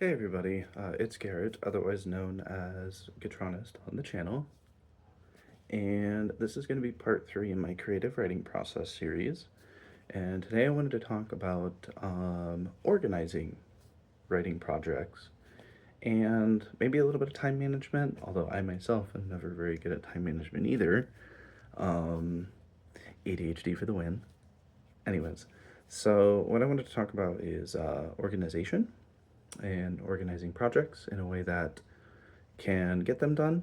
Hey everybody, it's Garrett, otherwise known as Gatronist on the channel, and this is going to be part 3 in my creative writing process series. And today I wanted to talk about organizing writing projects and maybe a little bit of time management, although I myself am never very good at time management either. Um, ADHD for the win. Anyways, so what I wanted to talk about is organization and organizing projects in a way that can get them done,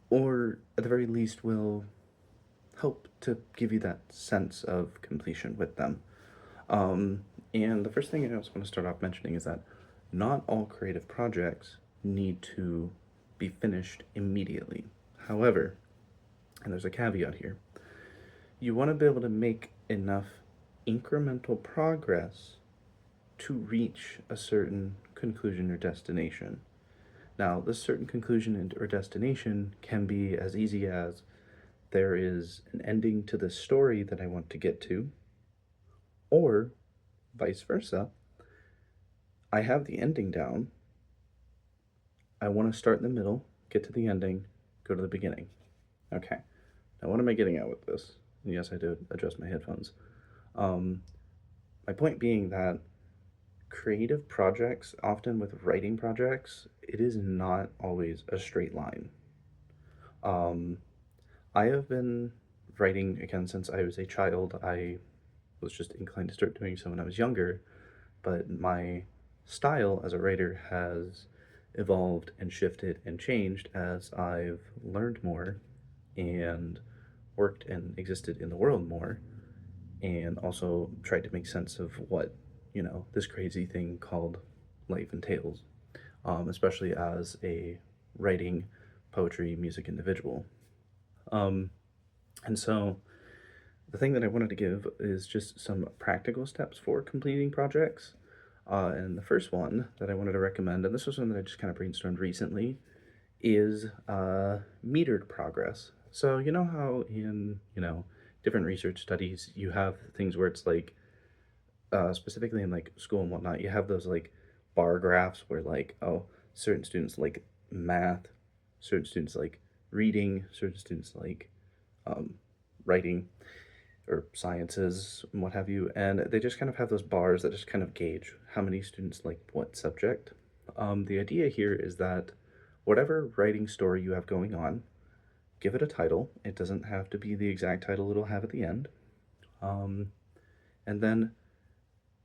or at the very least will help to give you that sense of completion with them. And the first thing I just want to start off mentioning is that not all creative projects need to be finished immediately. However, and there's a caveat here, you want to be able to make enough incremental progress to reach a certain conclusion or destination. Now, this certain conclusion or destination can be as easy as there is an ending to the story that I want to get to, or vice versa. I have the ending down. I want to start in the middle, get to the ending, go to the beginning. Okay. Now, what am I getting at with this? Yes, I did adjust my headphones. My point being that creative projects, often with writing projects, it is not always a straight line. I have been writing again since I was a child. I was just inclined to start doing so when I was younger, but my style as a writer has evolved and shifted and changed as I've learned more and worked and existed in the world more, and also tried to make sense of what, this crazy thing called life entails, especially as a writing, poetry, music individual. And so the thing that I wanted to give is just some practical steps for completing projects. And the first one that I wanted to recommend, and this was one that I just kind of brainstormed recently, is metered progress. So you know how in, different research studies you have things where it's like, specifically in like school and whatnot, you have those like bar graphs where like, oh, certain students like math, certain students like reading, certain students like writing or sciences and what have you, and they just kind of have those bars that just kind of gauge how many students like what subject. The idea here is that whatever writing story you have going on, give it a title. It doesn't have to be the exact title it'll have at the end. And then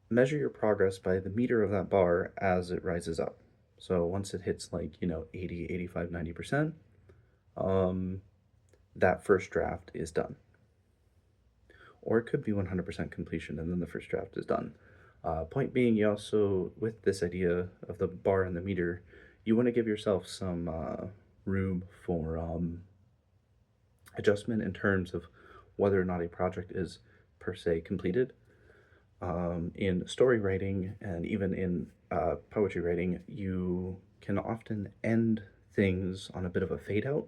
measure your progress by the meter of that bar as it rises up. So once it hits like, 80, 85, 90%, that first draft is done. Or it could be 100% completion and then the first draft is done. Point being, you also, with this idea of the bar and the meter, you want to give yourself some room for adjustment in terms of whether or not a project is per se completed. In story writing and even in poetry writing, you can often end things on a bit of a fade out.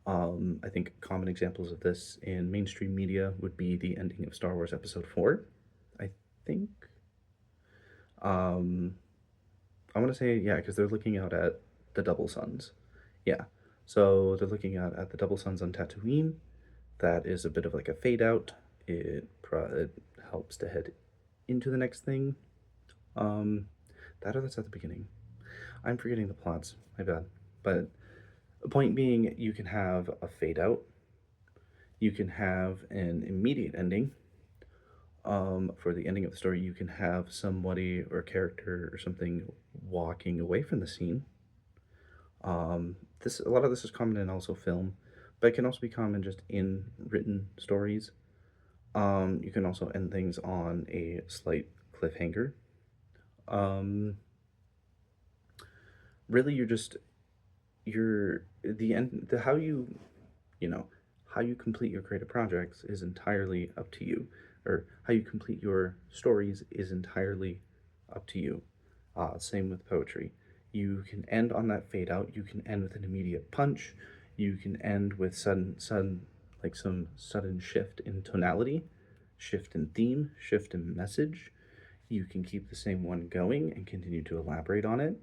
I think common examples of this in mainstream media would be the ending of Star Wars Episode 4, I think. I want to say, yeah, because they're looking out at the double suns. Yeah, so they're looking out at the double suns on Tatooine. That is a bit of like a fade out. It helps to head into the next thing. That or that's at the beginning. I'm forgetting the plots, my bad. But the point being, you can have a fade out, you can have an immediate ending. For the ending of the story, you can have somebody or a character or something walking away from the scene. A lot of this is common in also film, but it can also be common just in written stories. You can also end things on a slight cliffhanger. Really, you're the end. The you know, how you complete your creative projects is entirely up to you, or how you complete your stories is entirely up to you. Same with poetry. You can end on that fade out. You can end with an immediate punch. You can end with like some sudden shift in tonality, shift in theme, shift in message. you can keep the same one going and continue to elaborate on it.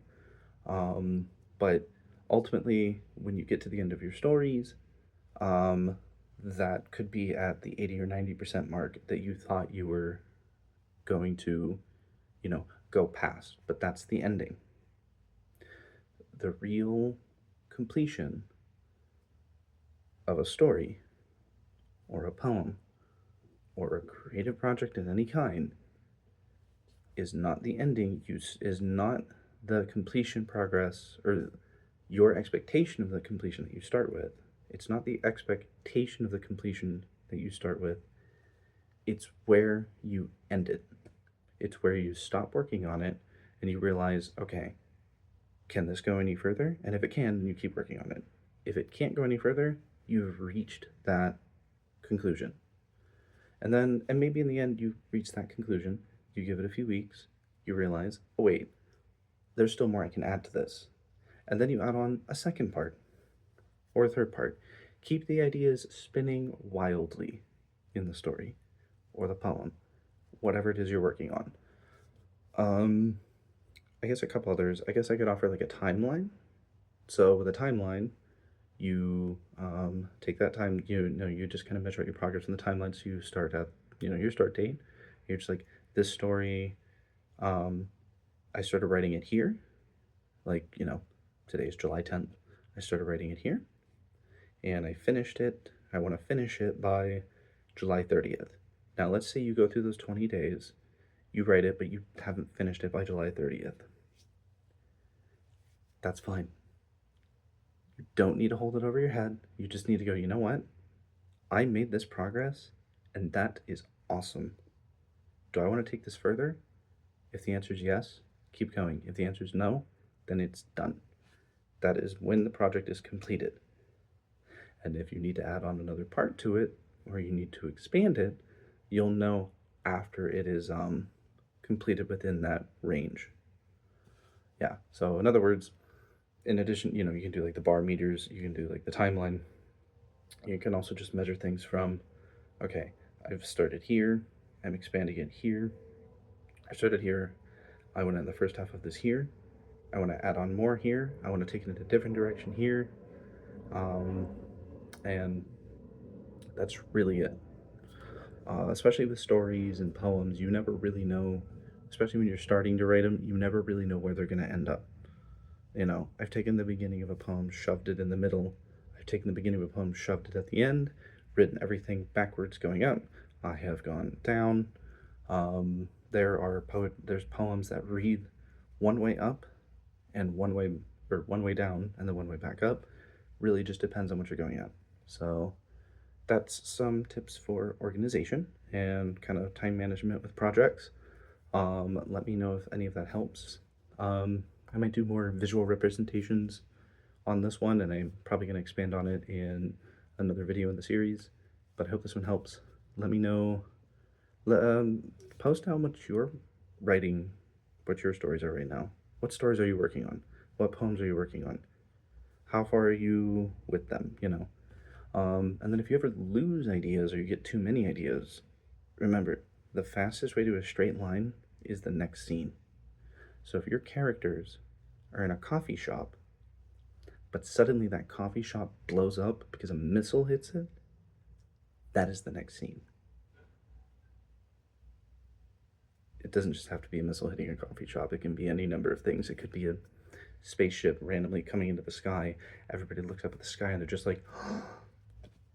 But ultimately, when you get to the end of your stories, um, that could be at the 80 or 90% mark that you thought you were going to, go past. But that's the ending. The real completion of a story or a poem or a creative project of any kind is not the ending, is not the completion progress or your expectation of the completion that you start with. It's not the expectation of the completion that you start with. It's where you end it. It's where you stop working on it and you realize, okay, can this go any further? And if it can, then you keep working on it. If it can't go any further, you've reached that conclusion. And maybe in the end, you reach that conclusion, you give it a few weeks, you realize, oh, wait, there's still more I can add to this. And then you add on a second part or a third part. Keep the ideas spinning wildly in the story or the poem, whatever it is you're working on. I guess a couple others. I guess I could offer like a timeline. So with a timeline, you take that time, you just kind of measure out your progress in the timeline. So you start at, your start date. You're just like, this story, I started writing it here. Like, today's July 10th. I started writing it here and I finished it. I want to finish it by July 30th. Now, let's say you go through those 20 days, you write it, but you haven't finished it by July 30th. That's fine. You don't need to hold it over your head. You just need to go, you know what? I made this progress, and that is awesome. Do I want to take this further? If the answer is yes, keep going. If the answer is no, then it's done. That is when the project is completed. And if you need to add on another part to it, or you need to expand it, you'll know after it is completed within that range. Yeah, so in other words, in addition, you can do like the bar meters, you can do like the timeline. You can also just measure things from, okay, I've started here, I'm expanding it here. I started here, I want to end the first half of this here. I want to add on more here. I want to take it in a different direction here. And that's really it. Especially with stories and poems, you never really know, especially when you're starting to write them, you never really know where they're going to end up. I've taken the beginning of a poem, shoved it in the middle. I've taken the beginning of a poem, shoved it at the end, written everything backwards going up. I have gone down. There's poems that read one way up and one way down and then one way back up. Really just depends on what you're going at. So that's some tips for organization and kind of time management with projects. Let me know if any of that helps. I might do more visual representations on this one, and I'm probably going to expand on it in another video in the series, but I hope this one helps. Let me know. Post how much you're writing, what your stories are right now. What stories are you working on? What poems are you working on? How far are you with them, And then if you ever lose ideas or you get too many ideas, remember, the fastest way to a straight line is the next scene. So if your characters are in a coffee shop, but suddenly that coffee shop blows up because a missile hits it, that is the next scene. It doesn't just have to be a missile hitting a coffee shop. It can be any number of things. It could be a spaceship randomly coming into the sky. Everybody looks up at the sky and they're just like,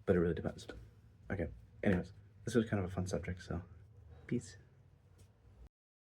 but it really depends. Okay, anyways, this was kind of a fun subject, so peace.